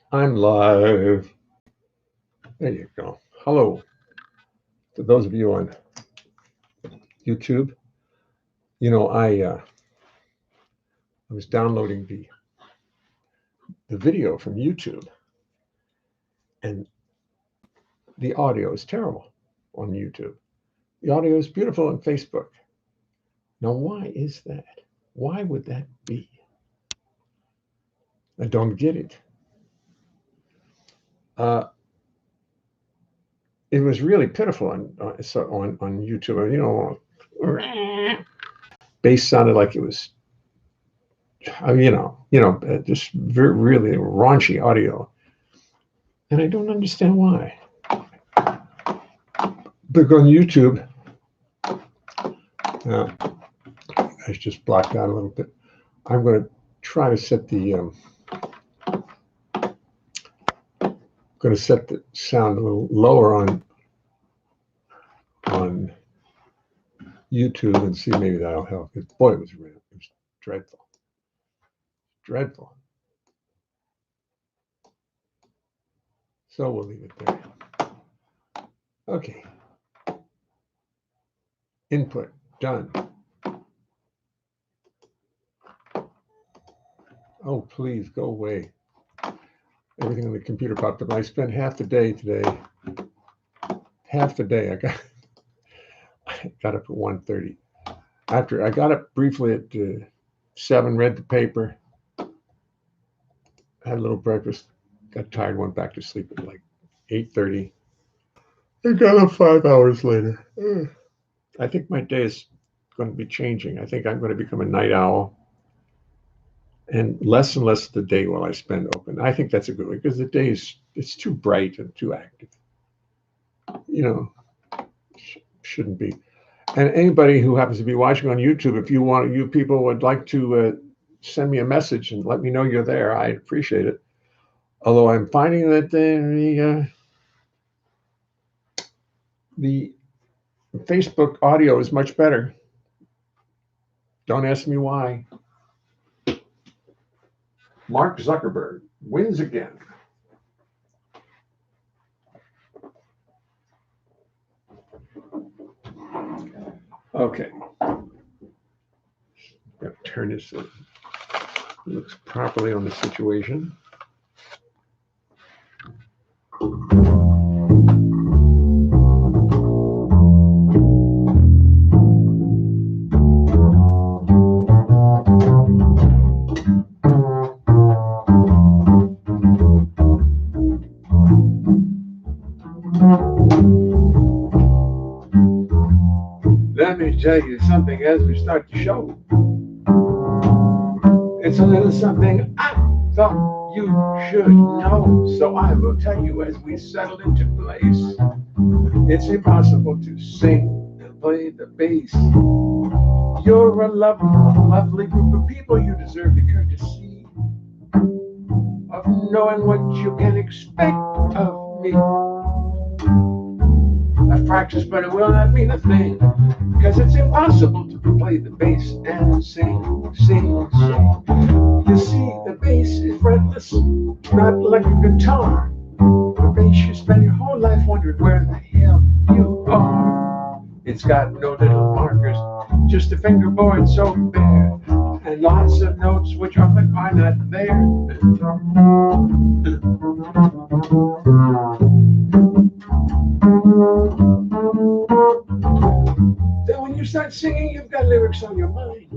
I'm live. There you go. Hello to those of you on YouTube. I was downloading the video from YouTube, and the audio is terrible on YouTube. The audio is beautiful on Facebook. Now, why is that? Why would that be? I don't get it. It was really pitiful on YouTube. Bass sounded like it was, just really raunchy audio, and I don't understand why. But on YouTube, I just blocked out a little bit. I'm going to try to set the sound a little lower on YouTube and see maybe that'll help. Boy, it was dreadful. Dreadful. So we'll leave it there. Okay. Input done. Oh, please go away. Everything on the computer popped up. I spent half the day today. Half the day. I got up at 1:30. After I got up briefly at 7, read the paper, had a little breakfast, got tired, went back to sleep at like 8:30. I got up 5 hours later. I think my day is going to be changing. I think I'm going to become a night owl. And less of the day will I spend open. I think that's a good way because the day it's too bright and too active. Shouldn't be. And anybody who happens to be watching on YouTube, if you people would like to send me a message and let me know you're there, I appreciate it. Although I'm finding that the Facebook audio is much better. Don't ask me why. Mark Zuckerberg wins again. Okay. I'm going to turn this so it looks properly on the situation. Let me tell you something as we start the show. It's a little something I thought you should know. So I will tell you as we settle into place. It's impossible to sing and play the bass. You're a lovely group of people. You deserve the courtesy of knowing what you can expect of me. I've practiced, but it will not mean a thing, because it's impossible to play the bass and sing. You see, the bass is fretless, not like a guitar. The bass, you spend your whole life wondering where the hell you are. It's got no little markers, just a fingerboard so bare, and lots of notes which often are not there. Then when you start singing, you've got lyrics on your mind,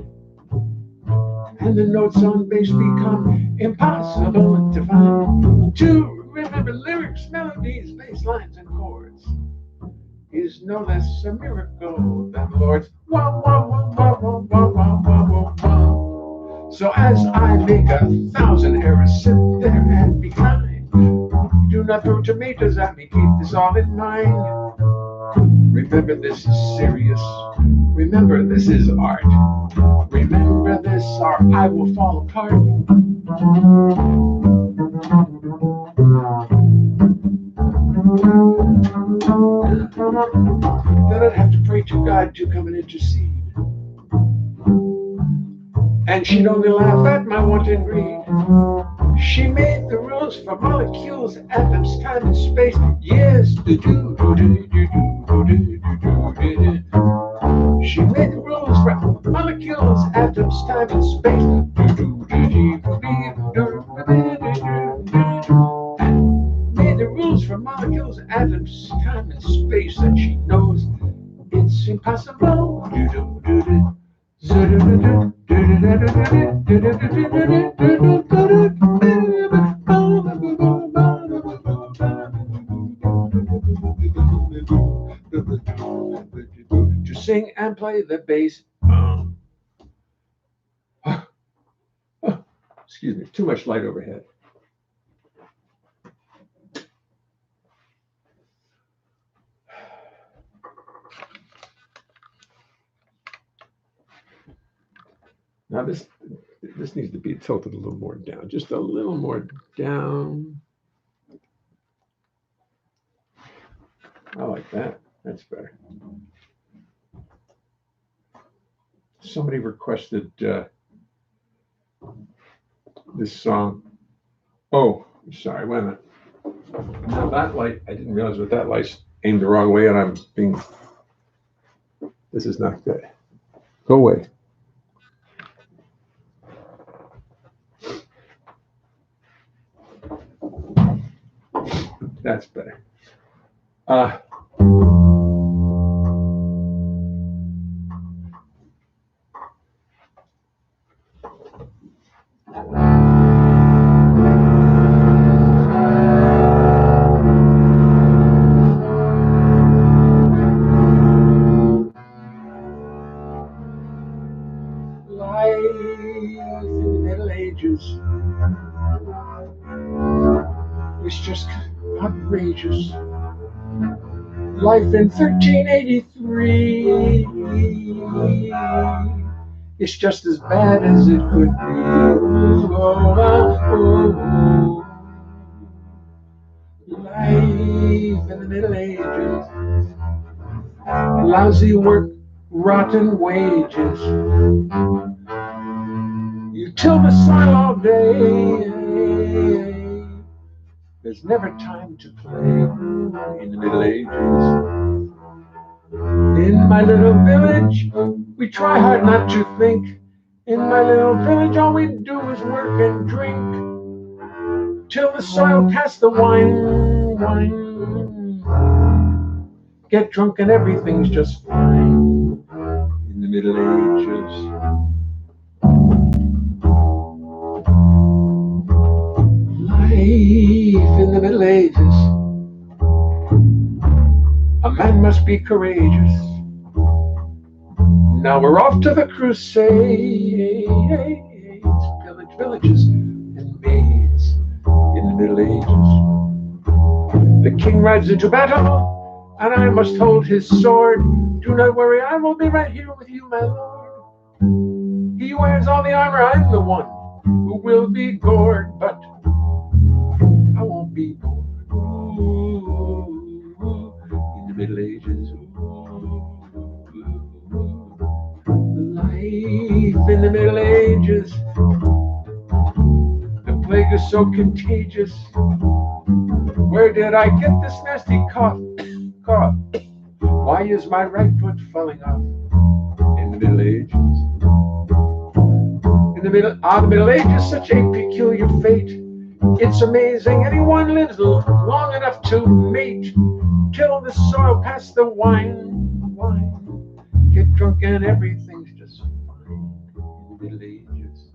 and the notes on bass become impossible to find. To remember lyrics, melodies, bass lines, and chords is no less a miracle than the Lord's. Wah, wah, wah, wah, wah, wah, wah, wah, wah. So as I make 1,000 errors, sit there and be kind. Do not throw tomatoes at me, keep this all in mind. Remember, this is serious. Remember, this is art. Remember this, or I will fall apart. Then I'd have to pray to God to come and intercede. And she'd only laugh at my wanton greed. She made the rules for molecules, atoms, time, and space. Yes, she made the rules for molecules, atoms, time, and space. Made the rules for molecules, atoms, time, and space, and she knows it's impossible. To sing and play the bass. Excuse me, too much light overhead. Now this needs to be tilted a little more down, just a little more down. I like that. That's better. Somebody requested this song. Oh, I'm sorry. Wait a minute. Now that light, I didn't realize that light's aimed the wrong way, and I'm being. This is not good. Go away. That's better. Life in the Middle Ages was just outrageous. Life in 1383 is just as bad as it could be. Life in the Middle Ages, lousy work, rotten wages. You till the soil all day. There's never time to play in the Middle Ages. In my little village, we try hard not to think. In my little village, all we do is work and drink till the soil casts the wine. Get drunk and everything's just fine in the Middle Ages. Life in the Middle Ages. A man must be courageous. Now we're off to the crusades. Pillage villages and maids in the Middle Ages. The king rides into battle, and I must hold his sword. Do not worry, I will be right here with you, my lord. He wears all the armor, I'm the one who will be gored, but I won't be bored. In the Middle Ages. Life in the Middle Ages. The plague is so contagious. Where did I get this nasty cough? Why is my right foot falling off? In the Middle Ages. The Middle Ages, such a peculiar fate. It's amazing anyone lives long enough to mate till the soil past the wine. Get drunk and everything's just fine in the Middle Ages.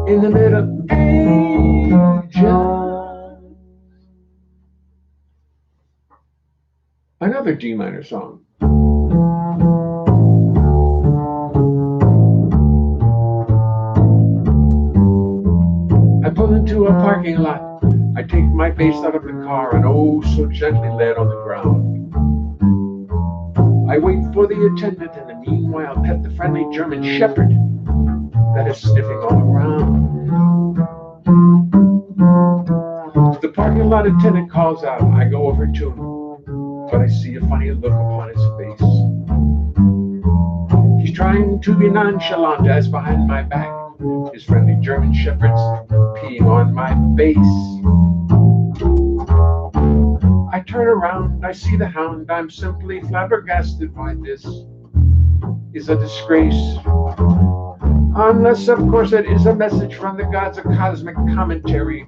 In the Middle Ages. Another D minor song. I pull into a parking lot. I take my bass out of the car and oh so gently lay it on the ground. I wait for the attendant and meanwhile pet the friendly German shepherd that is sniffing all around. The parking lot attendant calls out. I go over to him, but I see a funny look upon his face. He's trying to be nonchalant as behind my back His friendly German shepherds peeing on my face. I turn around, I see the hound. I'm simply flabbergasted by this. Is a disgrace. Unless, of course, it is a message from the gods, a cosmic commentary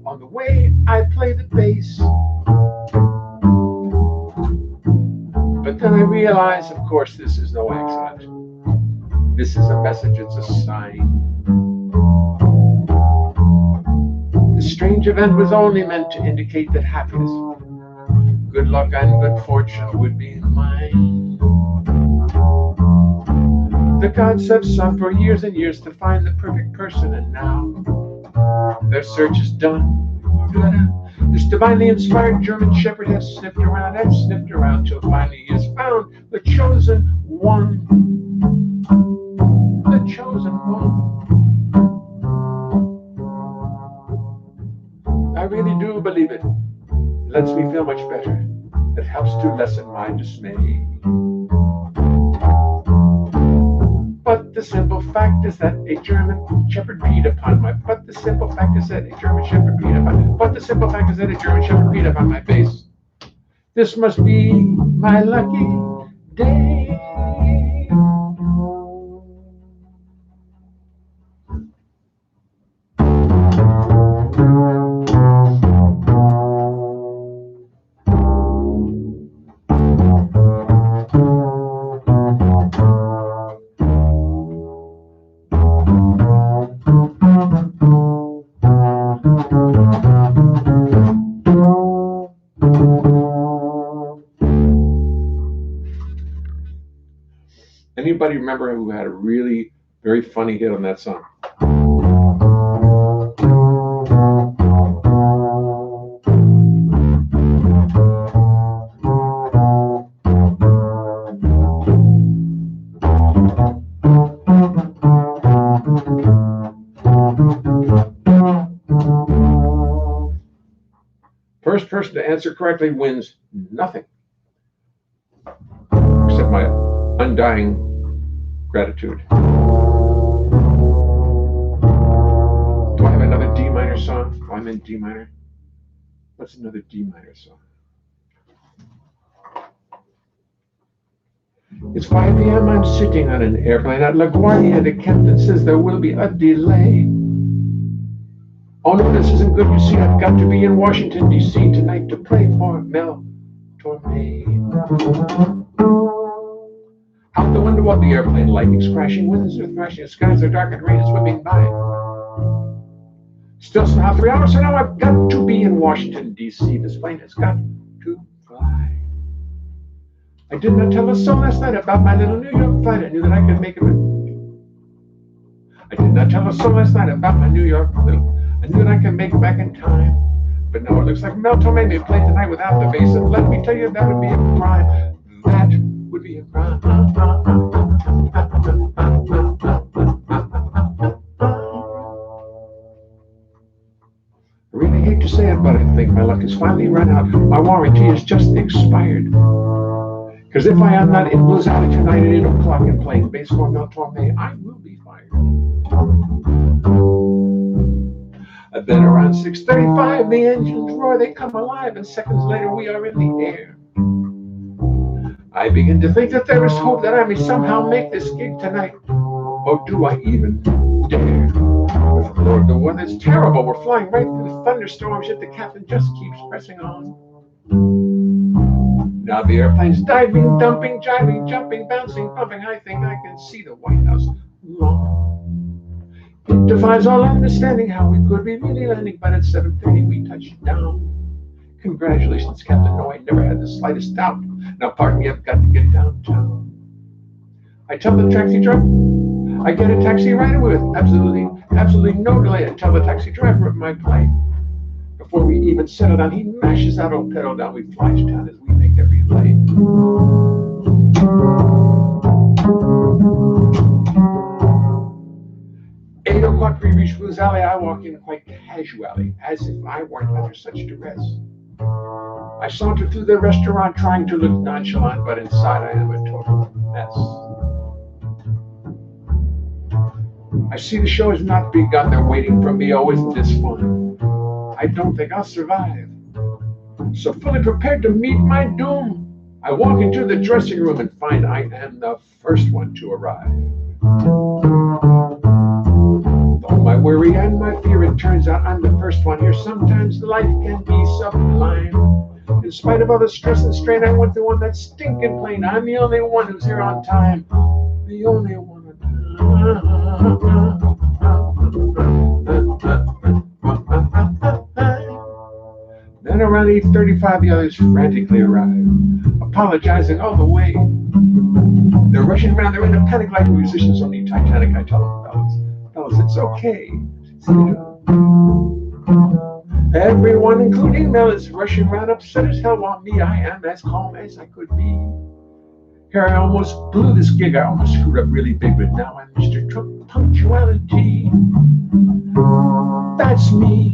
on the way I play the bass. But then I realize, of course, this is no accident. This is a message, it's a sign. This strange event was only meant to indicate that happiness, good luck, and good fortune would be mine. The gods have sought for years and years to find the perfect person, and now their search is done. This divinely inspired German shepherd has sniffed around and sniffed around till finally he has found the chosen one. The chosen one. I really do believe it. It lets me feel much better. It helps to lessen my dismay. But the simple fact is that a German shepherd peed upon my. But the simple fact is that a German shepherd peed upon. But the simple fact is that a German shepherd peed upon my face. This must be my lucky day. Anybody remember who had a really very funny hit on that song? First person to answer correctly wins nothing, except my undying gratitude. Do I have another D minor song? Oh, I'm in D minor. What's another D minor song? It's 5 p.m. I'm sitting on an airplane at LaGuardia. The captain says there will be a delay. Oh no, this isn't good. You see, I've got to be in Washington, D.C. tonight to play for Mel Torme. Out the window of the airplane, lightning's crashing, winds are thrashing, skies are dark and rain is whipping by. Still somehow 3 hours, so now I've got to be in Washington, D.C. This plane has got to fly. I did not tell a soul last night about my little New York flight. I knew that I could make it. I did not tell a soul last night about my New York flight. I knew that I could make it back in time. But now it looks like Mel Torme may play tonight without the bass. And let me tell you, that would be a crime. That would be a crime. I really hate to say it, but I think my luck has finally run out. My warranty has just expired. Because if I am not in Blues Alley tonight at 8 o'clock and playing bass for Mel Torme, I will be fired. I've been around 6:35, the engines roar, they come alive, and seconds later we are in the air. I begin to think that there is hope that I may somehow make this gig tonight. Or do I even dare? But Lord, the weather's terrible. We're flying right through thunderstorms, yet the captain just keeps pressing on. Now the airplane's diving, dumping, jiving, jumping, bouncing, pumping. I think I can see the White House long. It defies all understanding how we could be really landing, but at 7:30 we touched down. Congratulations, Captain. No, I never had the slightest doubt. Now, pardon me, I've got to get downtown. I tell the taxi driver, I get a taxi right away with absolutely no delay. I tell the taxi driver of my plight. Before we even settle down, he mashes that old pedal down. We fly to town as we make every light. 8 o'clock, we reach Blues Alley. I walk in quite casually, as if I weren't under such duress. I saunter through the restaurant trying to look nonchalant, but inside I am a total mess. I see the show has not begun. They're waiting for me. Oh, isn't this fun? I don't think I'll survive. So fully prepared to meet my doom, I walk into the dressing room and find I am the first one to arrive. Though my worry and my fear, it turns out I'm the first one here. Sometimes life can be sublime. In spite of all the stress and strain, I went through on that stinking plane. I'm the only one who's here on time. The only one on time. Then around 8:35, the others frantically arrive, apologizing all the way. They're rushing around, they're in a panic like musicians on the Titanic. I tell them, fellas, it's okay. Everyone, including Mel, is rushing around upset as hell, while me, I am as calm as I could be. Here I almost blew this gig, I almost screwed up really big, but now I'm Mr. Trump Punctuality. That's me.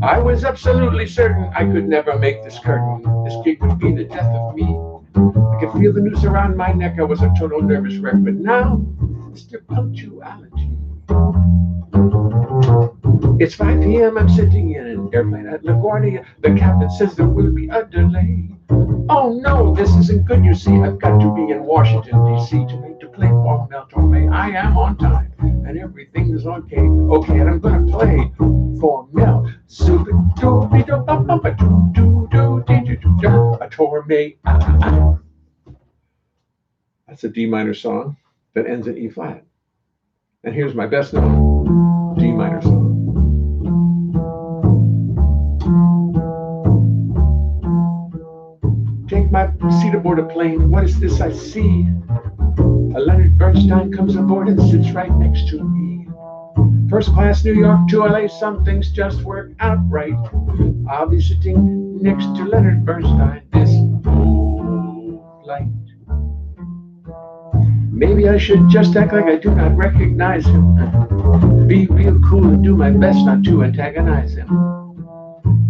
I was absolutely certain I could never make this curtain. This gig would be the death of me. I could feel the noose around my neck, I was a total nervous wreck, but now, Mr. Punctuality. It's 5 p.m., I'm sitting in an airplane at LaGuardia. The captain says there will be a delay. Oh no, this isn't good, you see. I've got to be in Washington, D.C. to play for Mel Torme. I am on time, and everything is okay. Okay, and I'm gonna play for Mel. Super doopy doop up up a doo doo doo doo doo doo a Torme. That's a D minor song that ends in E flat. And here's my best known D minor song. Take my seat aboard a plane. What is this I see? A Leonard Bernstein comes aboard and sits right next to me. First class New York to LA, some things just work out right. I'll be sitting next to Leonard Bernstein this whole flight. Maybe I should just act like I do not recognize him. Be real cool and do my best not to antagonize him.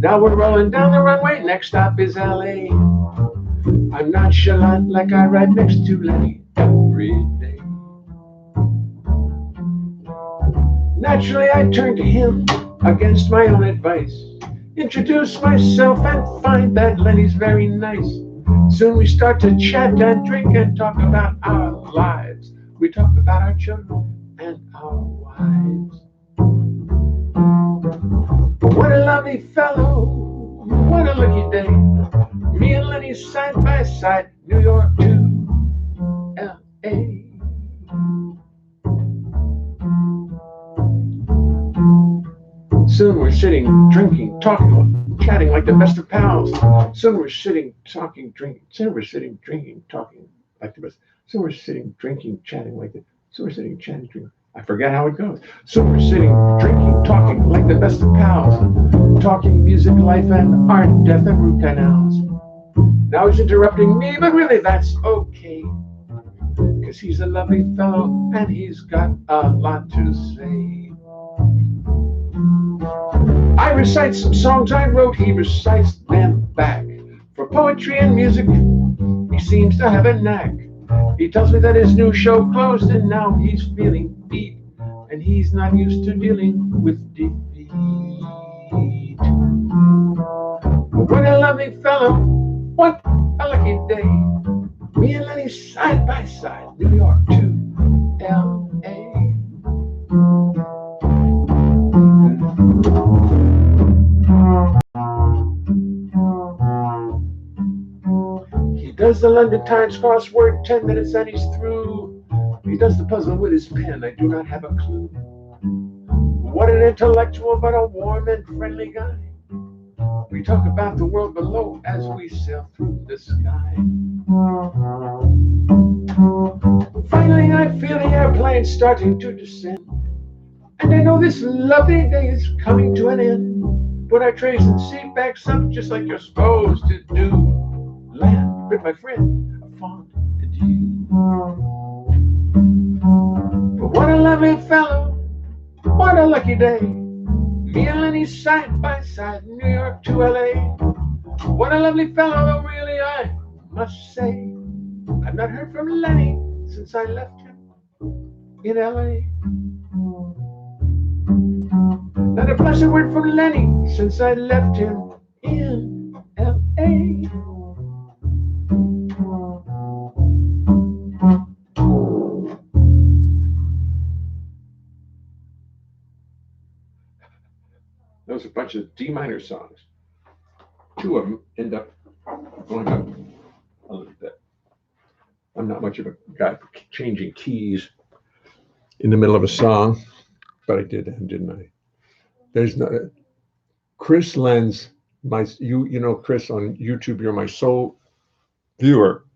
Now we're rolling down the runway, next stop is LA. I'm nonchalant like I ride next to Lenny every day. Naturally I turn to him against my own advice. Introduce myself and find that Lenny's very nice. Soon we start to chat and drink and talk about our lives. We talk about our children and our wives. What a lovely fellow, what a lucky day. Me and Lenny side by side, New York to L.A. Soon we're sitting, drinking, talking, chatting like the best of pals. Soon we're sitting, talking, drinking. Soon we're sitting, drinking, talking like the best. Soon we're sitting, drinking, chatting like the. So we're sitting, chatting, drinking. I forget how it goes. So we're sitting, drinking, talking like the best of pals. Talking music, life, and art, death, and root canals. Now he's interrupting me, but really that's okay. Cause he's a lovely fellow and he's got a lot to say. I recite some songs I wrote, he recites them back. For poetry and music, he seems to have a knack. He tells me that his new show closed and now he's feeling beat. And he's not used to dealing with defeat. What a lovely fellow, what a lucky day. Me and Lenny side by side, New York to L.A. He does the London Times crossword, 10 minutes and he's through. He does the puzzle with his pen, I do not have a clue. What an intellectual but a warm and friendly guy. We talk about the world below as we sail through the sky. Finally I feel the airplane starting to descend. And I know this lovely day is coming to an end. But I trace and seat backs up just like you're supposed to do. Land with my friend, a fond adieu. But what a lovely fellow, what a lucky day. Me and Lenny side by side, New York to LA. What a lovely fellow, though really I must say, I've not heard from Lenny since I left him in LA. Not a blessed word from Lenny since I left him in LA. That was a bunch of D minor songs. Two of them end up going up a little bit. I'm not much of a guy for changing keys in the middle of a song, but I did, didn't I? There's no Chris Lenz. You know Chris on YouTube. You're my sole viewer,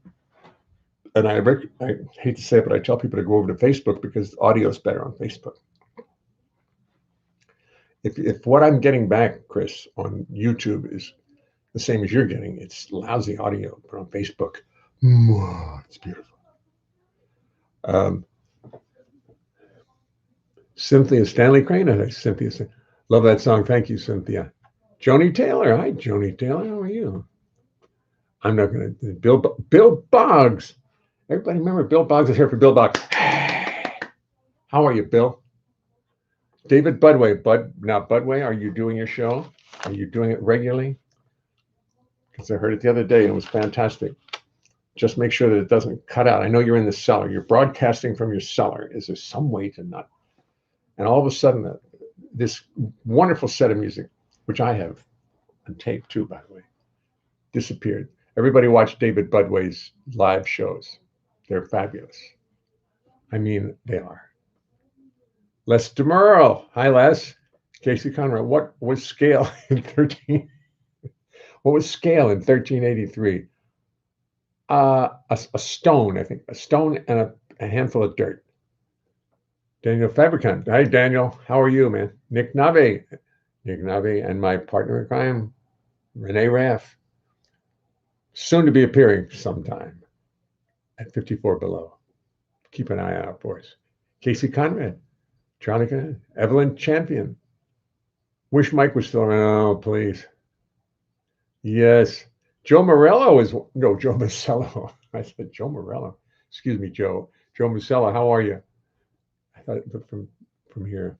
and I hate to say it, but I tell people to go over to Facebook because audio is better on Facebook. If what I'm getting back, Chris, on YouTube is the same as you're getting, it's lousy audio, but on Facebook, it's beautiful. Cynthia Stanley Crane, Cynthia, love that song. Thank you, Cynthia. Joni Taylor, hi, Joni Taylor, how are you? I'm not going to, Bill Boggs. Everybody remember Bill Boggs is here for Bill Boggs. How are you, Bill? David Budway, Budway, are you doing your show? Are you doing it regularly? Because I heard it the other day and it was fantastic. Just make sure that it doesn't cut out. I know you're in the cellar. You're broadcasting from your cellar. Is there some way to not? And all of a sudden, this wonderful set of music, which I have on tape too, by the way, disappeared. Everybody watch David Budway's live shows. They're fabulous. I mean, they are. Les DeMurl. Hi, Les. Casey Conrad. What was scale in 1383? A stone, I think. A stone and a handful of dirt. Daniel Fabricant. Hi, Daniel. How are you, man? Nick Nave, and my partner in crime, Renee Raff. Soon to be appearing sometime at 54 Below. Keep an eye out for us. Casey Conrad, Jonica, Evelyn Champion. Wish Mike was still around. Oh, please. Yes. Joe Morello is, no, Joe Masello. I said Joe Morello. Excuse me, Joe. Joe Masello, how are you? I thought from here.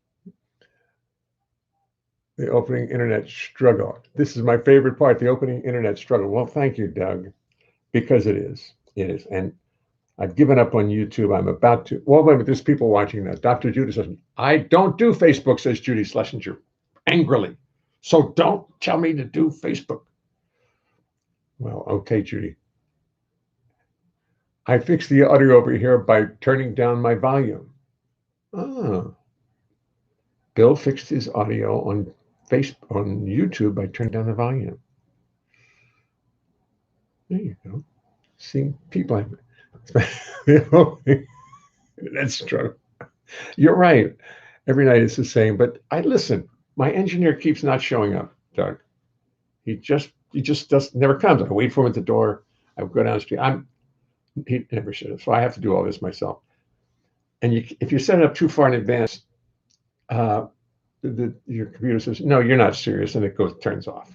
The opening internet struggle. This is my favorite part, the opening internet struggle. Well, thank you, Doug, because it is. It is. And I've given up on YouTube. I'm about to. Well, wait, but there's people watching now. Dr. Judy says, I don't do Facebook, says Judy Schlesinger angrily. So don't tell me to do Facebook. Well, okay, Judy. I fixed the audio over here by turning down my volume. Oh. Bill fixed his audio on YouTube by turning down the volume. There you go. See, people that's true. You're right. Every night it's the same. But I listen. My engineer keeps not showing up, Doug. He just never comes. I wait for him at the door. I go down the street. He never should have. So I have to do all this myself. And if you set it up too far in advance, your computer says, no, you're not serious, and it turns off.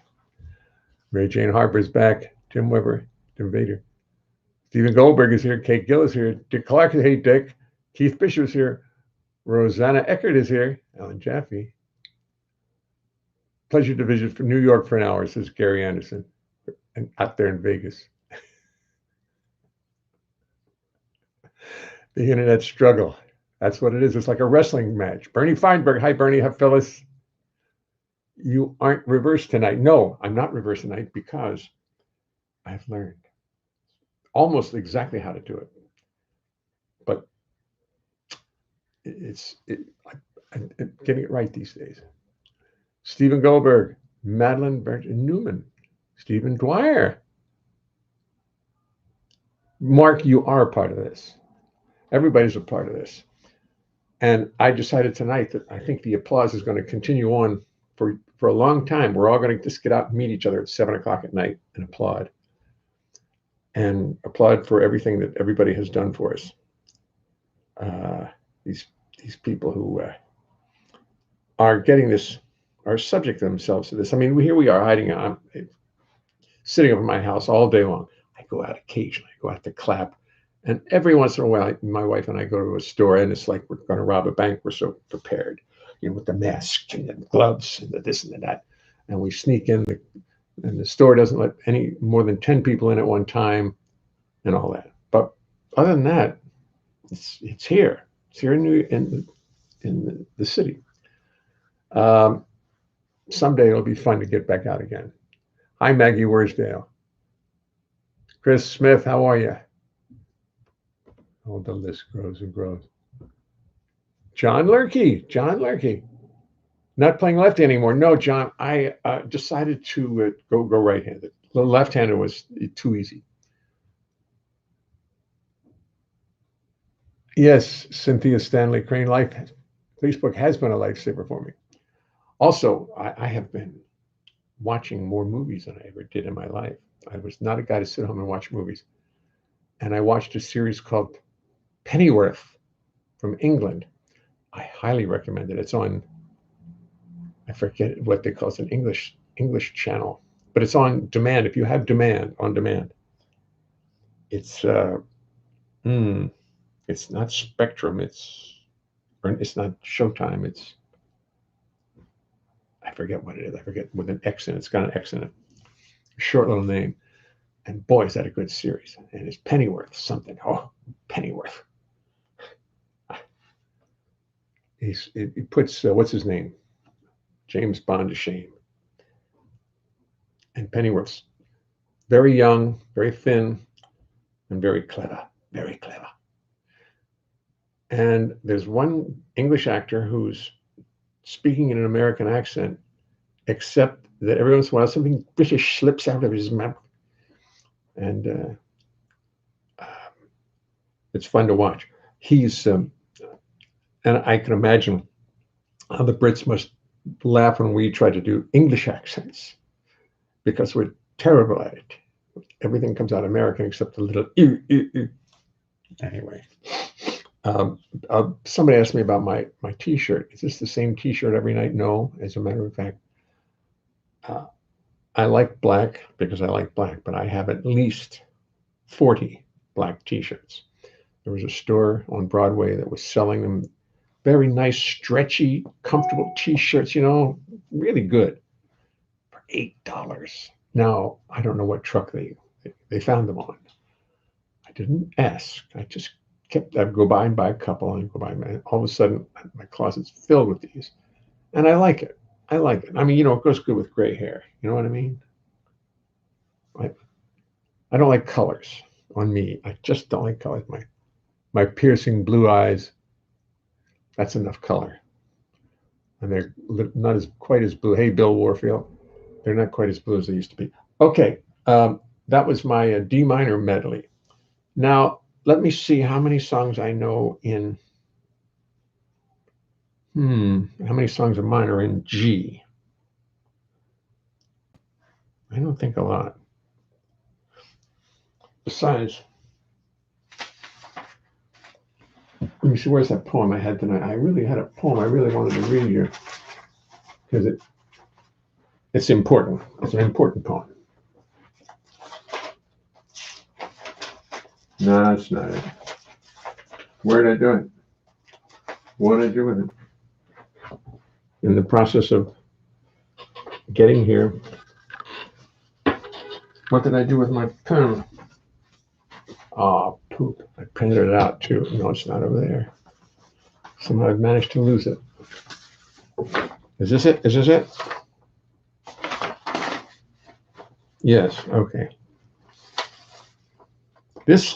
Mary Jane Harper's back. Tim Weber, Tim Vader. Stephen Goldberg is here. Kate Gill is here. Dick Clark is here. Hey, Dick. Keith Bishop is here. Rosanna Eckert is here. Alan Jaffe. Pleasure to visit from New York for an hour, says Gary Anderson. And out there in Vegas. The internet struggle. That's what it is. It's like a wrestling match. Bernie Feinberg. Hi, Bernie. Hi, Phyllis. You aren't reversed tonight. No, I'm not reversed tonight because I've learned almost exactly how to do it. But I'm getting it right these days. Stephen Goldberg, Madeline Newman, Stephen Dwyer. Mark, you are a part of this. Everybody's a part of this. And I decided tonight that I think the applause is going to continue on for a long time. We're all going to just get out and meet each other at 7 o'clock at night and applaud. And applaud for everything that everybody has done for us. These people who are getting this, are subject themselves to this. I mean, here we are hiding. I'm sitting up in my house all day long. I go out occasionally. I go out to clap And every once in a while, my wife and I go to a store, and it's like we're going to rob a bank. We're so prepared, with the mask and the gloves and the this and the that. And we sneak in, and the store doesn't let any more than 10 people in at one time and all that. But other than that, it's here. It's here in the city. Someday it'll be fun to get back out again. Hi, Maggie Worsdale. Chris Smith, how are you? Oh, the list grows and grows. John Lurkey. Not playing lefty anymore. No, John, I decided to go right-handed. The left-handed was too easy. Yes, Cynthia Stanley Crane. Facebook has been a lifesaver for me. Also, I have been watching more movies than I ever did in my life. I was not a guy to sit home and watch movies. And I watched a series called Pennyworth from England. I highly recommend it. It's on, I forget what they call it, an English channel, but it's on demand. If you have on demand, it's not Spectrum. It's not Showtime. I forget what it is. I forget, with an X in it. It's got an X in it. A short little name. And boy, is that a good series. And it's Pennyworth something. Oh, Pennyworth. He puts, what's his name? James Bond to shame. And Pennyworth's very young, very thin, and very clever. Very clever. And there's one English actor who's speaking in an American accent, except that every once in a while something British slips out of his mouth. And it's fun to watch. He's, and I can imagine how the Brits must laugh when we try to do English accents, because we're terrible at it. Everything comes out American except a little ew, ew, ew. Anyway, somebody asked me about my T-shirt. Is this the same T-shirt every night? No, as a matter of fact, I like black because I like black, but I have at least 40 black T-shirts. There was a store on Broadway that was selling them, very nice, stretchy, comfortable T-shirts, really good, for $8. Now, I don't know what truck they found them on. I didn't ask. I just I'd go by and buy a couple, and go by, and all of a sudden my closet's filled with these, and I like it. I mean, it goes good with gray hair. You know what I mean? I don't like colors on me. I just don't like colors. My piercing blue eyes, that's enough color. And they're not quite as blue. Hey, Bill Warfield, they're not quite as blue as they used to be. Okay, that was my D minor medley. Now, let me see how many songs I know in, how many songs of mine are in G? I don't think a lot. Besides, let me see, where's that poem I had tonight? I really had a poem I really wanted to read you, because it's important. It's an important poem. No, it's not it. Where did I do it? What did I do with it? In the process of getting here, what did I do with my pen? Oh, poop. I printed it out too. No, it's not over there. Somehow I've managed to lose it. Is this it? Is this it? Yes, okay. This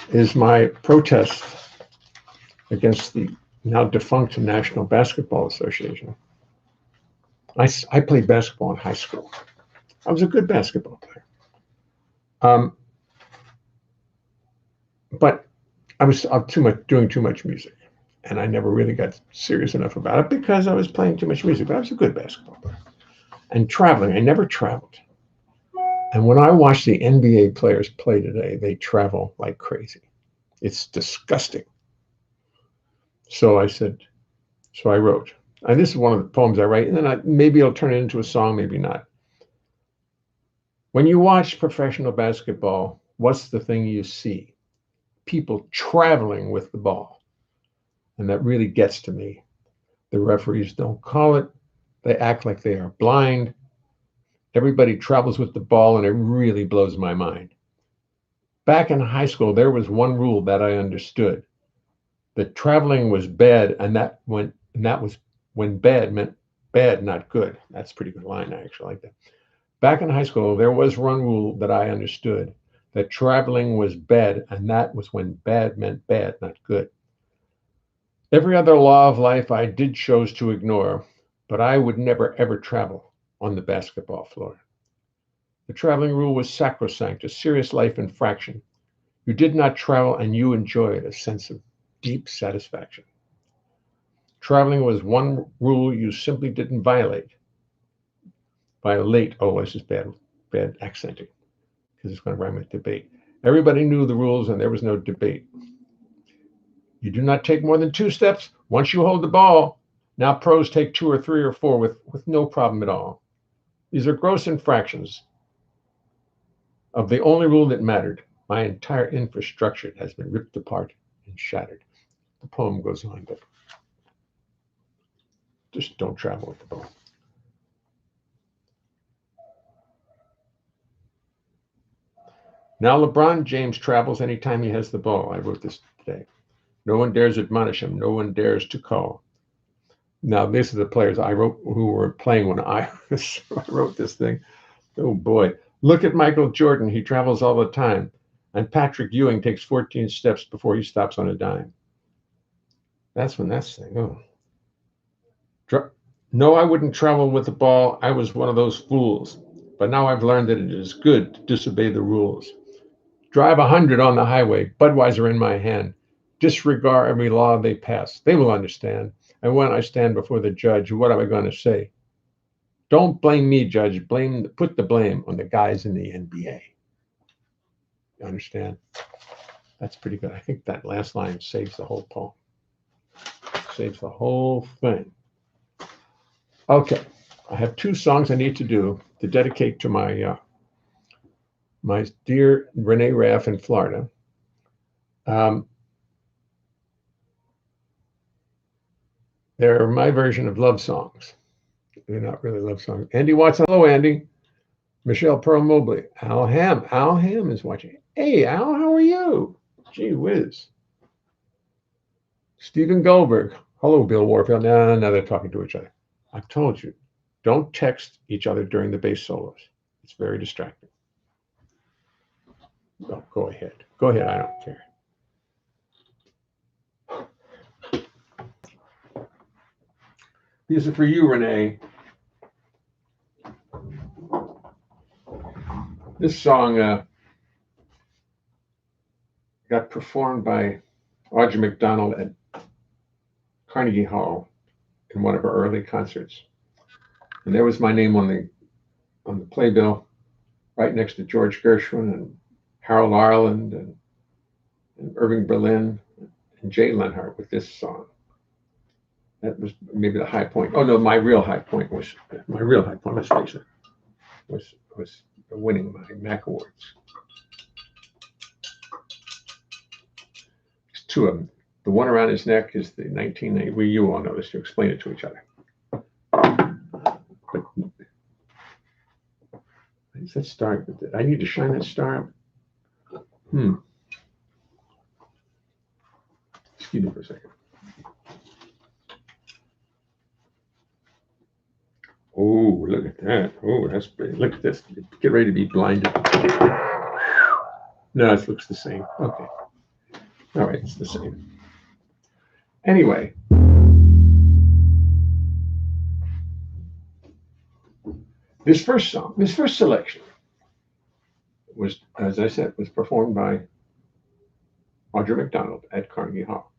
is my protest against the now defunct National Basketball Association. I played basketball in high school. I was a good basketball player. But I was doing too much music, and I never really got serious enough about it because I was playing too much music. But I was a good basketball player. And traveling, I never traveled. And when I watch the NBA players play today, they travel like crazy. It's disgusting. So I wrote, and this is one of the poems I write, and then maybe I'll turn it into a song, maybe not. When you watch professional basketball, what's the thing you see? people traveling with the ball. And that really gets to me. The referees don't call it. They act like they are blind. Everybody travels with the ball, and it really blows my mind. Back in high school, there was one rule that I understood. That traveling was bad, and that was when bad meant bad, not good. That's a pretty good line. I actually like that. Back in high school, there was one rule that I understood, that traveling was bad, and that was when bad meant bad, not good. Every other law of life I did chose to ignore, but I would never ever travel on the basketball floor. The traveling rule was sacrosanct, a serious life infraction. You did not travel, and you enjoyed a sense of deep satisfaction. Traveling was one rule you simply didn't violate. Violate, oh, this is bad accenting, because it's going to rhyme with debate. Everybody knew the rules, and there was no debate. You do not take more than 2 steps once you hold the ball. Now pros take 2 or 3 or 4 with no problem at all. These are gross infractions of the only rule that mattered. My entire infrastructure has been ripped apart and shattered. The poem goes on, but just don't travel with the ball. Now LeBron James travels anytime he has the ball. I wrote this today. No one dares admonish him. No one dares to call. Now, these are the players I wrote who were playing when I wrote this thing. Oh, boy. Look at Michael Jordan. He travels all the time. And Patrick Ewing takes 14 steps before he stops on a dime. That's when that's the thing. Oh. No, I wouldn't travel with the ball. I was one of those fools. But now I've learned that it is good to disobey the rules. Drive 100 on the highway, Budweiser in my hand. Disregard every law they pass. They will understand. And when I stand before the judge, what am I going to say? Don't blame me, judge. Put the blame on the guys in the NBA. You understand? That's pretty good. I think that last line saves the whole poem. Saves the whole thing. Okay. I have 2 songs I need to do to dedicate to my my dear Renee Raff in Florida. They're my version of love songs. They're not really love songs. Andy Watson. Hello, Andy. Michelle Pearl Mobley. Al Ham. Al Ham is watching. Hey, Al, how are you? Gee whiz. Stephen Goldberg. Hello, Bill Warfield. No, they're talking to each other. I've told you, don't text each other during the bass solos. It's very distracting. Oh, go ahead. Go ahead. I don't care. These are for you, Renee. This song got performed by Audra McDonald at Carnegie Hall in one of her early concerts. And there was my name on the playbill, right next to George Gershwin and Harold Arlen and Irving Berlin and Jay Leonhart with this song. That was maybe the high point. Oh no, my real high point, let's face it, was winning my MAC Awards. There's 2 of them. The one around his neck is the 1990. Well, you all know this. You explain it to each other. But does that star? I need to shine that star up. Excuse me for a second. Oh, look at that. Oh, that's pretty. Look at this. Get ready to be blinded. No, it looks the same. Okay. All right, it's the same. Anyway. This first selection was, as I said, was performed by Audra McDonald at Carnegie Hall.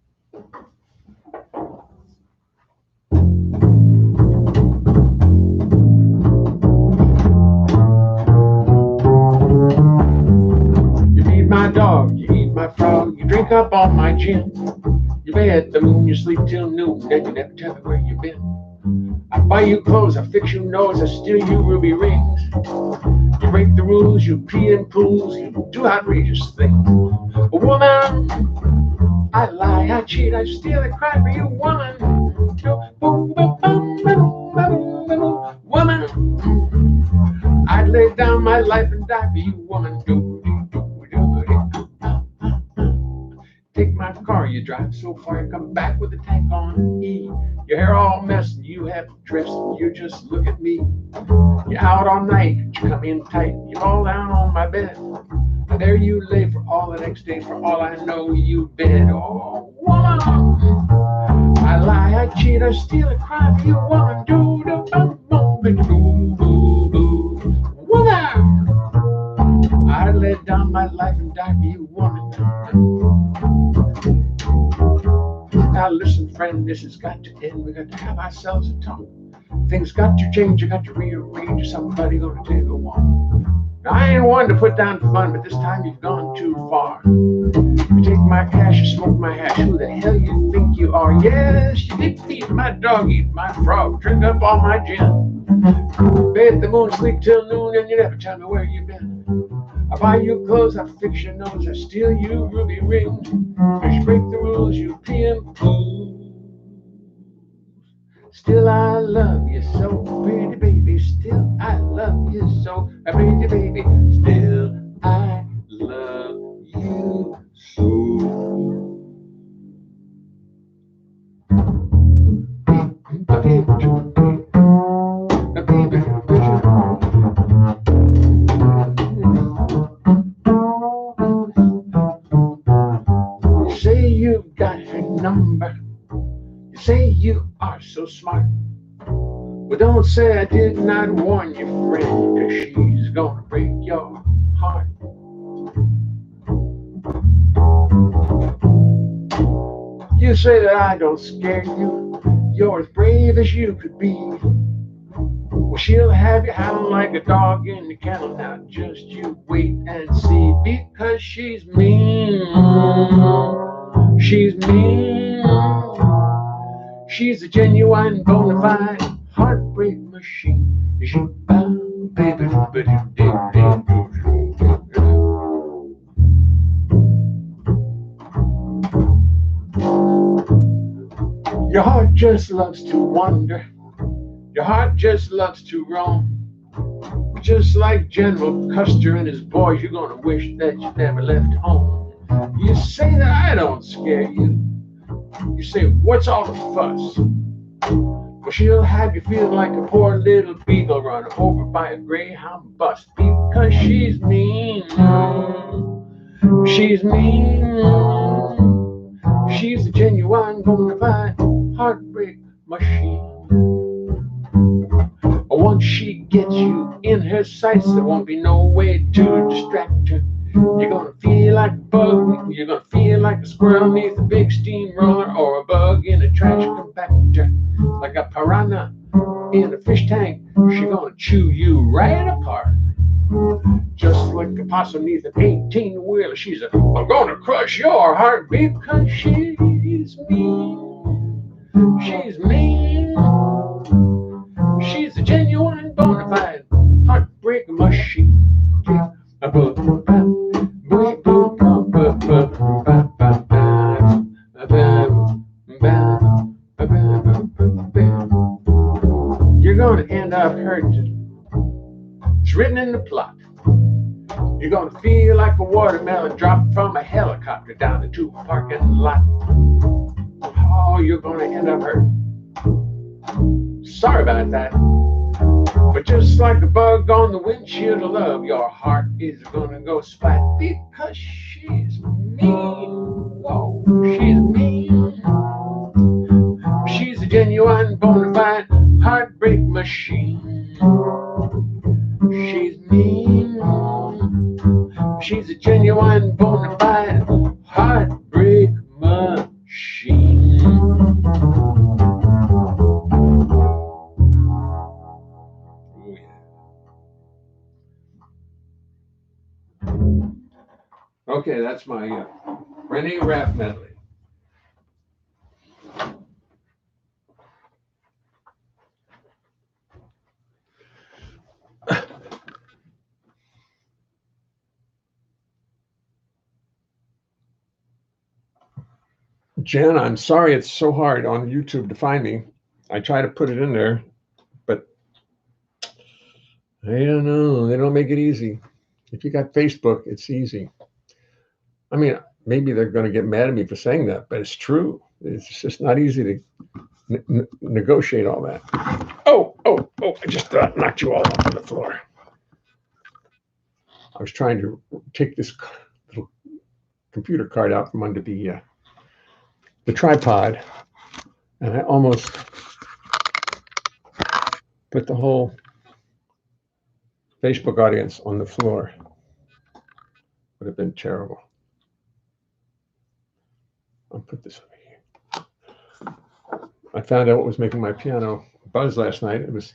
My dog, you eat my frog, you drink up all my gin. You lay at the moon, you sleep till noon, then you never tell me where you've been. I buy you clothes, I fix your nose, I steal you ruby rings. You break the rules, you pee in pools, you do outrageous things. A woman, I lie, I cheat, I steal, I cry for you, woman. Woman, I'd lay down my life and die for you, woman. Take my car, you drive so far, you come back with a tank on E. Your hair all messed, you have dressed, you just look at me. You're out all night, you come in tight, you fall down on my bed. And there you lay for all the next day, for all I know you bed. Oh, woman, I lie, I cheat, I steal, I cry for you, woman. Do do bum bum do do do. Woman, I lay down my life and die for you, woman. Now listen, friend, this has got to end. We got to have ourselves a talk. Things got to change, you got to rearrange. Somebody gonna take a walk. Now I ain't one to put down fun, but this time you've gone too far. You take my cash, you smoke my hash. Who the hell you think you are? Yes, you did feed my dog, eat my frog, drink up all my gin. Bathe the moon, sleep till noon, and you never tell me where you've been. I buy you clothes, I fix your nose, I steal you ruby rings. Cause you break the rules, you pee and poo. Still I love you so, pretty baby. Still I love you so, pretty baby. Still I love you so. You say you've got her number. You say you are so smart. But don't say I did not warn you, friend, cause she's gonna break your heart. You say that I don't scare you. You're as brave as you could be. Well, she'll have you howling like a dog in the kennel. Now just you wait and see, because she's mean. She's mean. She's a genuine, bona fide heartbreak machine. Baby, your heart just loves to wander. Your heart just loves to roam. Just like General Custer and his boys, you're gonna wish that you never left home. You say that I don't scare you. You say, what's all the fuss? Well, she'll have you feeling like a poor little beagle run over by a Greyhound bus, because she's mean. She's mean. She's a genuine, bona fide heartbreak machine. Once she gets you in her sights, there won't be no way to distract her. You're gonna feel like a bug, you're gonna feel like a squirrel beneath a big steamroller, or a bug in a trash compactor. Like a piranha in a fish tank, she's gonna chew you right apart. Just like a possum beneath an 18-wheeler, she's I'm gonna crush your heart, because she's mean. She's mean. She's a genuine, bona fide heartbreak machine. You're going to end up hurt. It's written in the plot. You're going to feel like a watermelon dropped from a helicopter down into a parking lot. Oh, you're going to end up hurt. Sorry about that. But just like a bug on the windshield of love, your heart is gonna go splat, because she's mean. Whoa, she's mean. She's a genuine, bona fide heartbreak machine. She's mean. She's a genuine, bona fide heartbreak machine. Okay, that's my Renee Rapp medley. Jen, I'm sorry it's so hard on YouTube to find me. I try to put it in there, but I don't know. They don't make it easy. If you got Facebook, it's easy. I mean, maybe they're going to get mad at me for saying that, but it's true. It's just not easy to negotiate all that. Oh, I just knocked you all up on the floor. I was trying to take this little computer card out from under the tripod, and I almost put the whole Facebook audience on the floor. Would have been terrible. I'll put this over here. I found out what was making my piano buzz last night. It was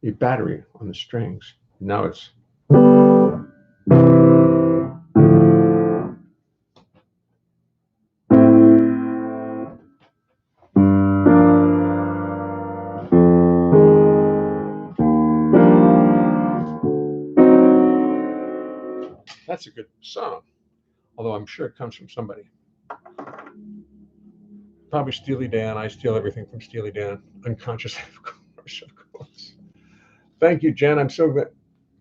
a battery on the strings. Now it's that's a good song, although I'm sure it comes from somebody. Probably Steely Dan. I steal everything from Steely Dan, unconsciously, of course. Thank you, Jen. I'm so glad.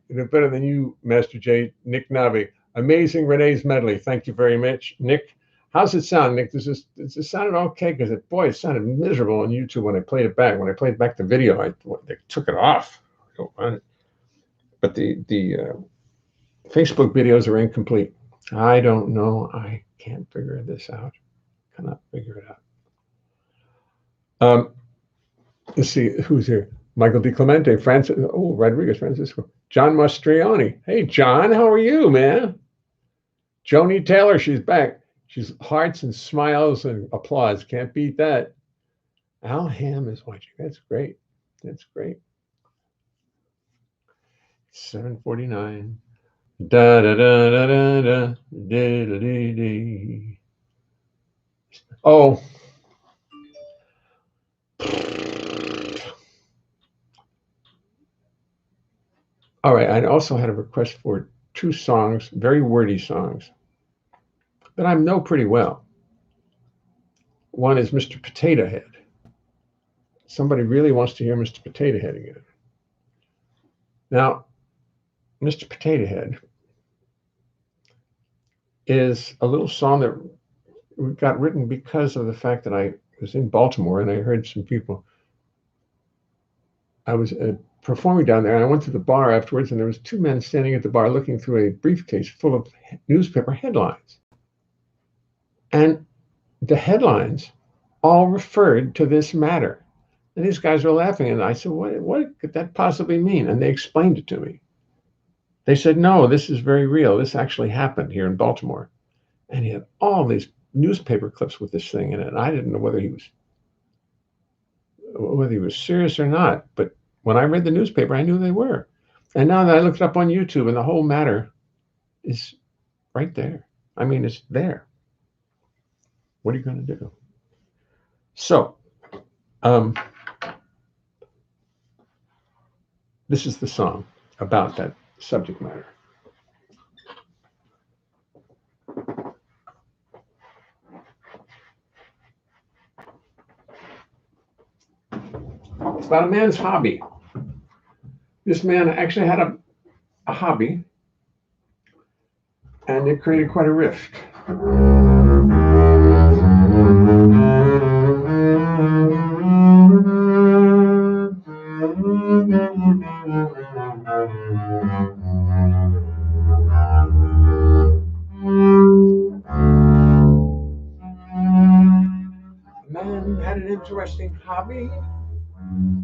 You're better than you, Master J. Nick Navi. Amazing Renee's medley. Thank you very much, Nick. How's it sound, Nick? Does it sounded okay? Because it sounded miserable on YouTube when I played it back. When I played back the video, they took it off. But the Facebook videos are incomplete. I don't know. I can't figure this out. Cannot figure it out. Let's see who's here. Michael DiClemente, Francis. Oh, Rodriguez, Francisco. John Mastriani. Hey, John, how are you, man? Joni Taylor, she's back. She's hearts and smiles and applause. Can't beat that. Al Ham is watching. That's great. That's great. 7:49. Da da da da da da da da da. Oh. All right. I also had a request for 2 songs, very wordy songs, that I know pretty well. One is Mr. Potato Head. Somebody really wants to hear Mr. Potato Head again. Now, Mr. Potato Head is a little song that got written because of the fact that I was in Baltimore and I heard some people. I was performing down there, and I went to the bar afterwards, and there was 2 men standing at the bar looking through a briefcase full of newspaper headlines. And the headlines all referred to this matter. And these guys were laughing, and I said, what could that possibly mean? And they explained it to me. They said, no, this is very real. This actually happened here in Baltimore. And he had all these newspaper clips with this thing in it. And I didn't know whether he was serious or not. But when I read the newspaper, I knew they were. And now that I looked it up on YouTube, and the whole matter is right there. I mean, it's there. What are you going to do? So, this is the song about that subject matter. It's about a man's hobby. This man actually had a hobby, and it created quite a rift. The man had an interesting hobby.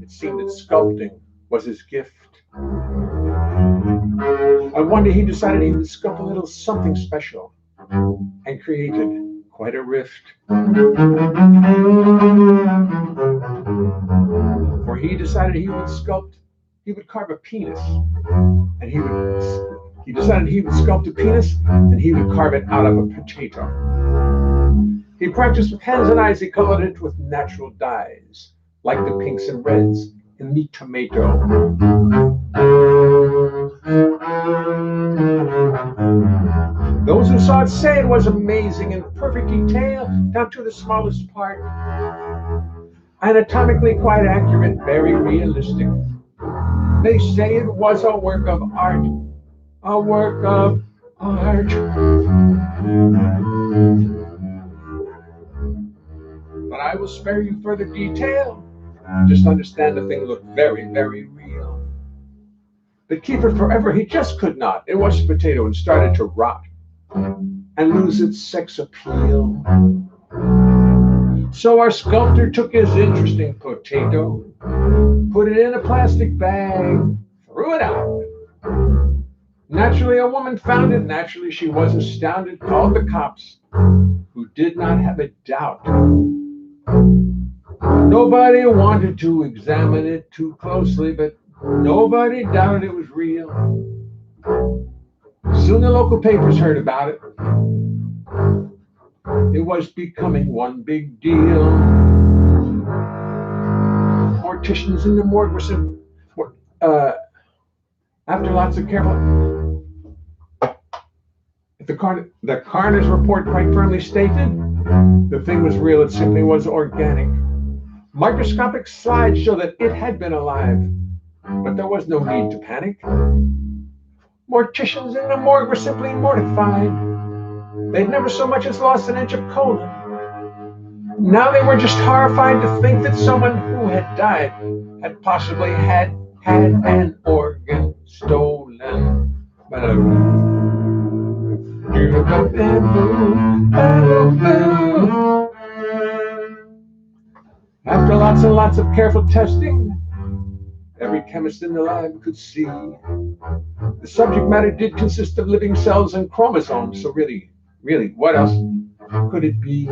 It seemed that sculpting was his gift. One day he decided he would sculpt a little something special and created quite a rift. For he decided he would carve a penis, and he decided he would sculpt a penis and he would carve it out of a potato. He practiced with hands and eyes. He colored it with natural dyes, like the pinks and reds in the tomato. Those who saw it say it was amazing in perfect detail, down to the smallest part. Anatomically quite accurate, very realistic. They say it was a work of art, a work of art. But I will spare you further detail. Just understand the thing looked very, very real. But keep it forever he just could not. It was a potato and started to rot and lose its sex appeal. So our sculptor took his interesting potato, put it in a plastic bag, threw it out. Naturally, a woman found it. Naturally, she was astounded, called the cops, who did not have a doubt. Nobody wanted to examine it too closely, but nobody doubted it was real. Soon the local papers heard about it. It was becoming one big deal. Morticians in the morgue were after lots of careful. The coroner's report quite firmly stated the thing was real. It simply was organic. Microscopic slides show that it had been alive, but there was no need to panic. Morticians in the morgue were simply mortified. They'd never so much as lost an inch of colon. Now they were just horrified to think that someone who had died had possibly had an organ stolen. After lots and lots of careful testing, every chemist in the lab could see the subject matter did consist of living cells and chromosomes. So really, what else could it be?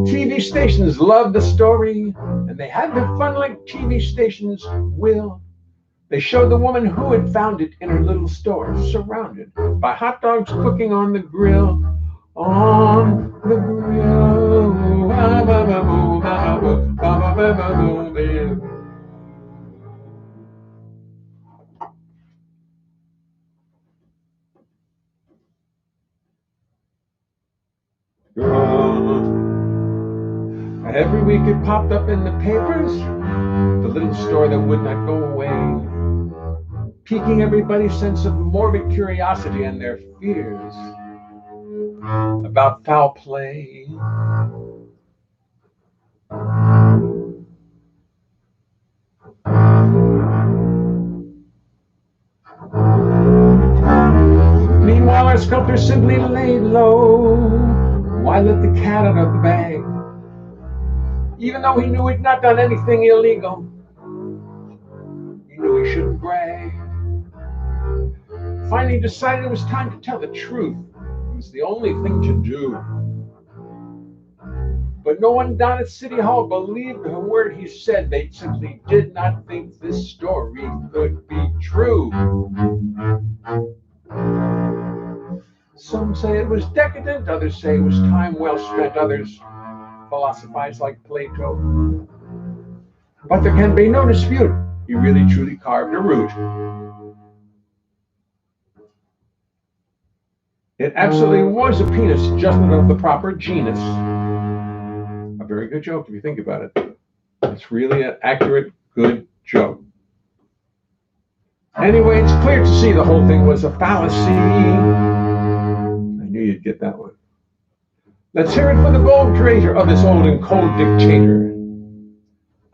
TV stations loved the story, and they had their fun like TV stations will. They showed the woman who had found it in her little store, surrounded by hot dogs cooking on the grill. On the grill. Every week it popped up in the papers, the little store that would not go away, piquing everybody's sense of morbid curiosity and their fears about foul play. Meanwhile, our sculptor simply laid low. Why let the cat out of the bag? Even though he knew he'd not done anything illegal, he knew he shouldn't brag. Finally decided it was time to tell the truth. It was the only thing to do. But no one down at City Hall believed a word he said. They simply did not think this story could be true. Some say it was decadent, others say it was time well spent, others philosophize like Plato. But there can be no dispute, he really truly carved a root. It absolutely was a penis, just not of the proper genus. A very good joke if you think about it. It's really an accurate, good joke. Anyway, it's clear to see the whole thing was a fallacy. I knew you'd get that one. Let's hear it for the bold creator of this old and cold dictator.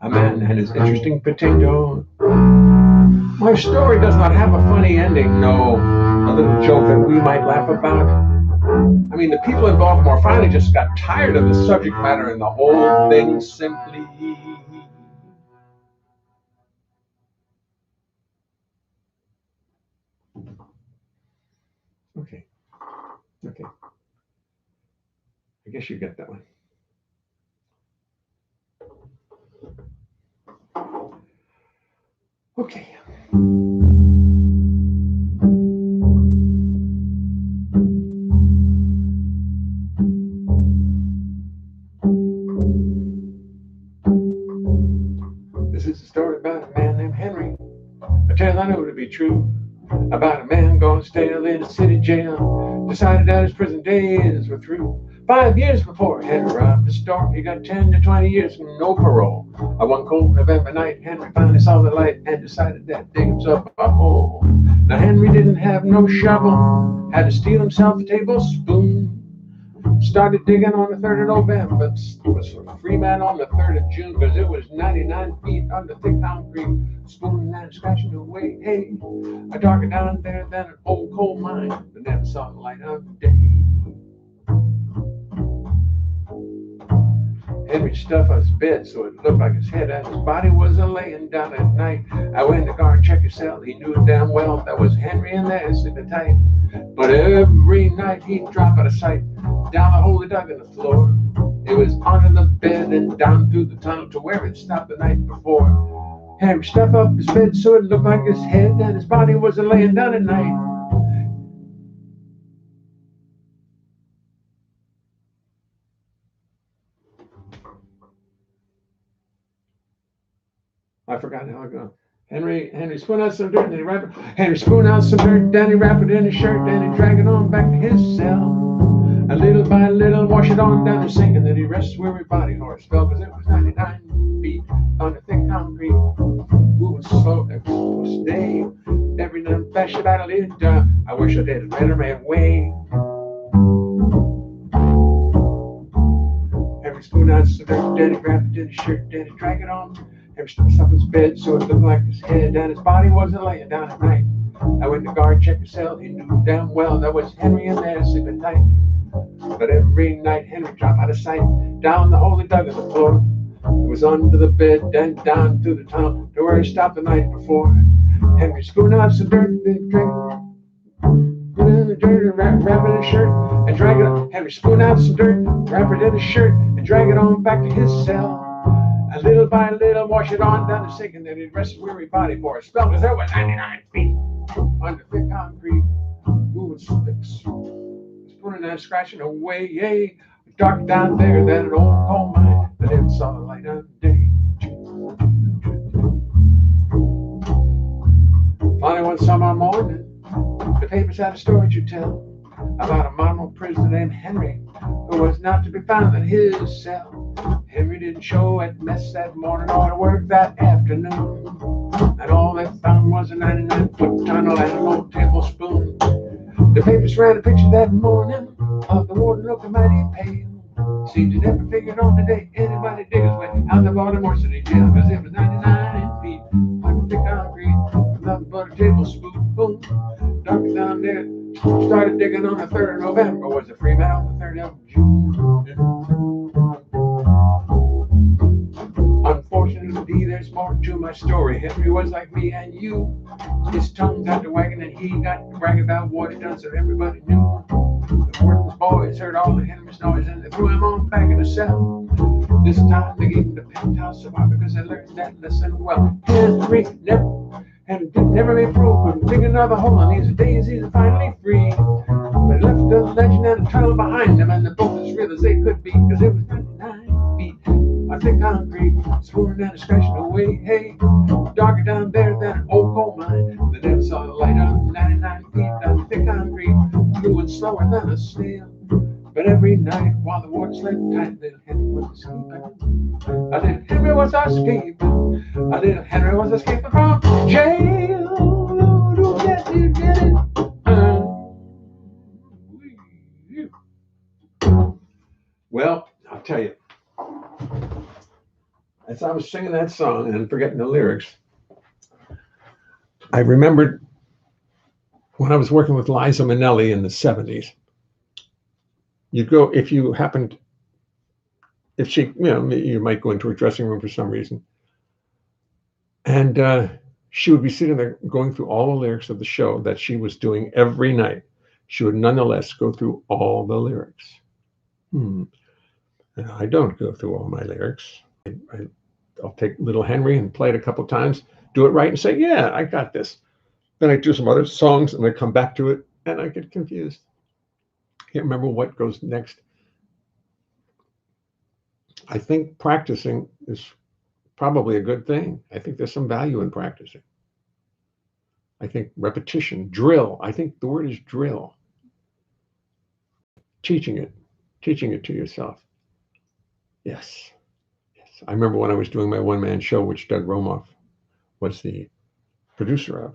A man and his interesting potato. My story does not have a funny ending, no. A little joke that we might laugh about. I mean, the people in Baltimore finally just got tired of the subject matter and the whole thing simply... Okay. I guess you get that one. Okay. This is a story about a man named Henry. I tell you, I know it to be true. about a man gone stale in a city jail. Decided that his prison days were through. 5 years before Henry robbed the store, he got 10 to 20 years, no parole. One cold November night, Henry finally saw the light and decided that dig himself a hole. Now Henry didn't have no shovel, had to steal himself a tablespoon. Started digging on the 3rd of November, but was a free man on the 3rd of June, because it was 99 feet under thick concrete, spooning and scratching away. Hey, a darker down there than an old coal mine, but never saw the light of day. Henry stuffed his bed so it looked like his head and his body was a laying down at night. I went in the guard and checked his cell. He knew damn well that was Henry in there sleeping tight. But every night he'd drop out of sight, down the hole he dug in the floor. It was under the bed and down through the tunnel to where it stopped the night before. Henry stuffed up his bed so it looked like his head and his body was a laying down at night. I forgot how it goes. Henry spoon out some dirt, and he wrapped it. Henry spoon out some dirt, then he wrapped it in his shirt, then he dragged it on back to his cell. And little by little, wash it on down the sink, and then he rests weary body for a spell, because it was 99 feet under thick concrete, moving slow every day. Every night, flash about it. I wish I did a better man way. Henry spoon out some dirt, then he wrapped it in his shirt, then he dragged it on. Henry stuffed up his bed so it looked like his head and his body wasn't laying down at night. I went to guard, checked his cell. He knew damn well that was Henry in there sleeping tight. But every night Henry dropped out of sight, down the hole he dug in the floor. It was under the bed, then down through the tunnel to where he stopped the night before. Henry spooned out some dirt, then put it in the dirt, and wrap it in his shirt, and drag it on. Henry spooned out some dirt, wrap it in his shirt, and drag it on back to his cell. And little by little, wash it on down the sink, and then he'd rest his weary body for a spell, because there was 99 feet under thick concrete, moving sticks, spooning and scratching away. Yay, dark down there than an old coal mine, but never saw the light of day. Finally, one summer morning, the papers had a story to tell about a model prisoner named Henry, who was not to be found in his cell. Henry didn't show at mess that morning or to work that afternoon, and all they found was a 99-foot tunnel and an old tablespoon. The papers ran a picture that morning of the warden looking mighty pale. Seemed to never figured on the day anybody dig his way out the Baltimore City jail, because it was 99 feet under thick concrete, nothing but a tablespoon. Boom, dark down there. Started digging on the 3rd of November, was a free man on the 3rd of June. Unfortunately, there's more to my story. Henry was like me and you. His tongue got to wagging and he got to bragging about what he done so everybody knew. The warden's boys heard all of Henry's noise and they threw him on back in the cell. This time they gave him the penthouse survivor because they learned that lesson well. Henry never made proof, couldn't dig another hole, and these days he's finally free. They left the legend and a tunnel behind them, and the both as real as they could be, because it was 99 feet on thick concrete, swirling and scratching away. Hey, darker down there than an old coal mine. They never saw the light of 99 feet on thick concrete, moving slower than a snail. But every night while the warden slept tight, little Henry was escaping. Little Henry was escaping. Little Henry was escaping from jail. Oh, yes, you did it. Well, I'll tell you, as I was singing that song and forgetting the lyrics, I remembered when I was working with Liza Minnelli in the 70s. You'd go, if you happened, if she, you might go into her dressing room for some reason, and she would be sitting there going through all the lyrics of the show that she was doing every night. She would nonetheless go through all the lyrics. And I don't go through all my lyrics. I'll take Little Henry and play it a couple of times, do it right, and say, yeah, I got this. Then I do some other songs, and I come back to it, and I get confused. Can't remember what goes next. I think practicing is probably a good thing. I think there's some value in practicing. I think repetition, drill. I think the word is drill. Teaching it to yourself. Yes. Yes. I remember when I was doing my one-man show, which Doug Romoff was the producer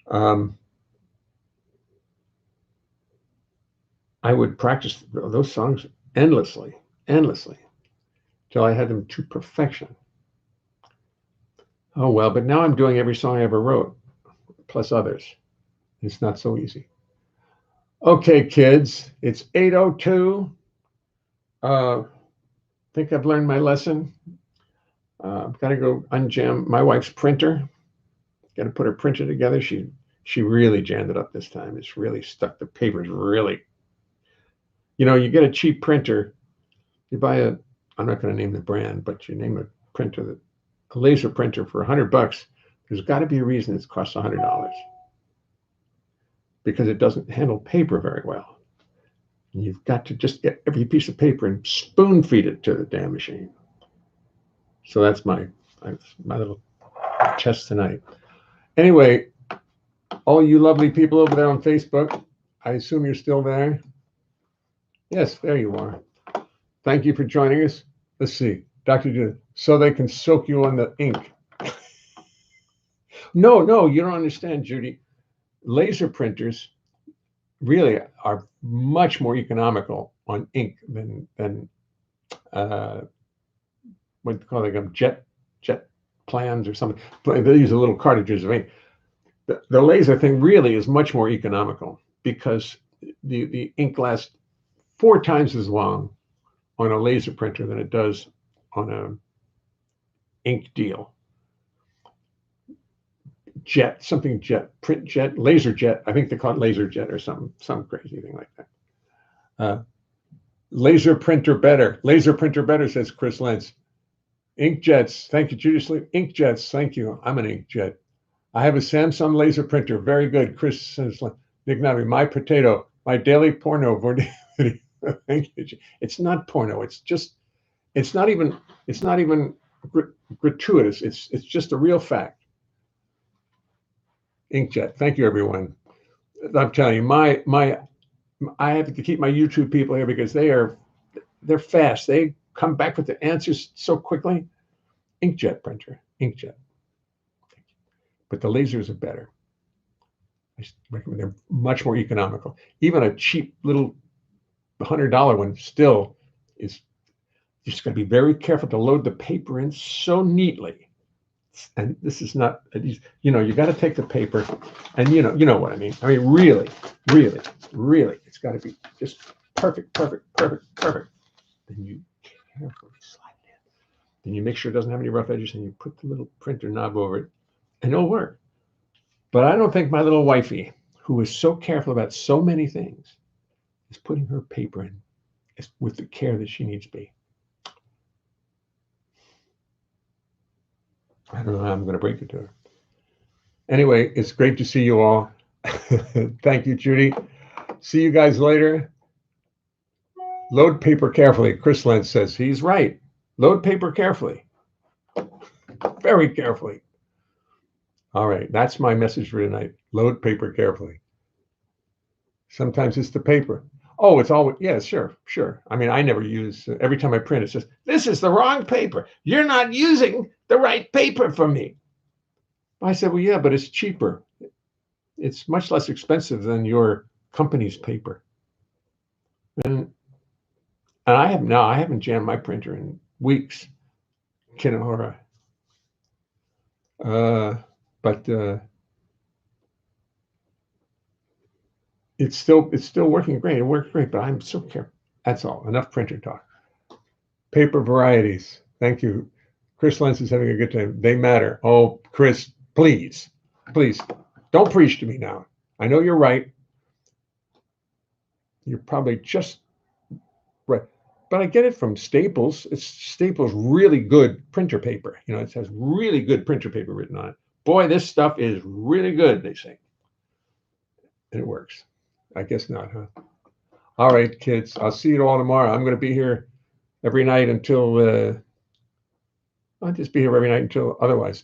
of. I would practice those songs endlessly, till I had them to perfection. Oh, well, but now I'm doing every song I ever wrote, plus others. It's not so easy. Okay, kids, it's 8:02. Think I've learned my lesson. I've got to go unjam my wife's printer. Got to put her printer together. She really jammed it up this time. It's really stuck. The paper's really, you get a cheap printer. You buy I'm not going to name the brand, but you name a printer, a laser printer for $100. There's got to be a reason it costs $100, because it doesn't handle paper very well. And you've got to just get every piece of paper and spoon feed it to the damn machine. So that's my little test tonight. Anyway, all you lovely people over there on Facebook, I assume you're still there. Yes, there you are. Thank you for joining us. Let's see, Dr. Judith, so they can soak you on the ink. No, you don't understand, Judy. Laser printers really are much more economical on ink than what do you call them, jet plans or something. They use a little cartridges of ink. The laser thing really is much more economical, because the ink lasts 4 times as long on a laser printer than it does on a ink deal. Print jet, laser jet. I think they call it laser jet or some crazy thing like that. Laser printer better, says Chris Lentz. Inkjets, thank you, Judy Sleep. Inkjets, thank you. I'm an inkjet. I have a Samsung laser printer, very good. Chris says, Ignavi, my potato, my daily porno. Thank you. It's not porno. It's not even gratuitous. It's just a real fact. Inkjet, thank you, everyone. I'm telling you, I have to keep my YouTube people here because they're fast. They come back with the answers so quickly. Inkjet printer, inkjet. But the lasers are better. I recommend, they're much more economical. Even a cheap little $100 one still is. You just got to be very careful to load the paper in so neatly. And this is not, you got to take the paper, and you know what I mean. I mean, really, it's got to be just perfect. Then you carefully slide it in. Then you make sure it doesn't have any rough edges, and you put the little printer knob over it, and it'll work. But I don't think my little wifey, who is so careful about so many things, is putting her paper in with the care that she needs to be. I don't know how I'm going to break it to her. Anyway, it's great to see you all. Thank you, Judy. See you guys later. Load paper carefully. Chris Lentz says he's right. Load paper carefully. Very carefully. All right, that's my message for tonight. Load paper carefully. Sometimes it's the paper. Oh, it's always, yeah, sure. I mean, I never use, every time I print, it says, this is the wrong paper. You're not using the right paper for me. I said, well, yeah, but it's cheaper. It's much less expensive than your company's paper. And I haven't jammed my printer in weeks, Kinahora. But it's still working great. It works great, but I'm so careful. That's all. Enough printer talk. Paper varieties. Thank you. Chris Lentz is having a good time. They matter. Oh, Chris, please, don't preach to me now. I know you're right. You're probably just right. But I get it from Staples. It's Staples really good printer paper. It has really good printer paper written on it. Boy, this stuff is really good, they say. And it works. I guess not, huh? All right, kids. I'll see you all tomorrow. I'm going to be here every night until I'll just be here every night until otherwise.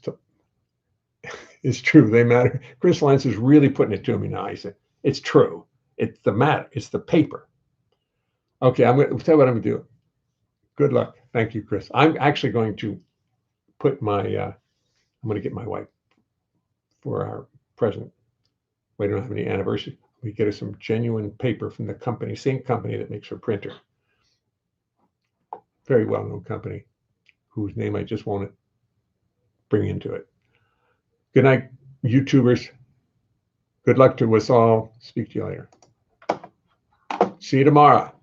It's true. They matter. Chris Lentz is really putting it to me now. He said, it's true. It's the matter. It's the paper. Okay, I'm going to tell you what I'm going to do. Good luck. Thank you, Chris. I'm actually going to put my, I'm going to get my wife for our present. We don't have any anniversary. We get her some genuine paper from the company, same company that makes her printer. Very well-known company whose name I just won't bring into it. Good night, YouTubers. Good luck to us all. Speak to you later. See you tomorrow.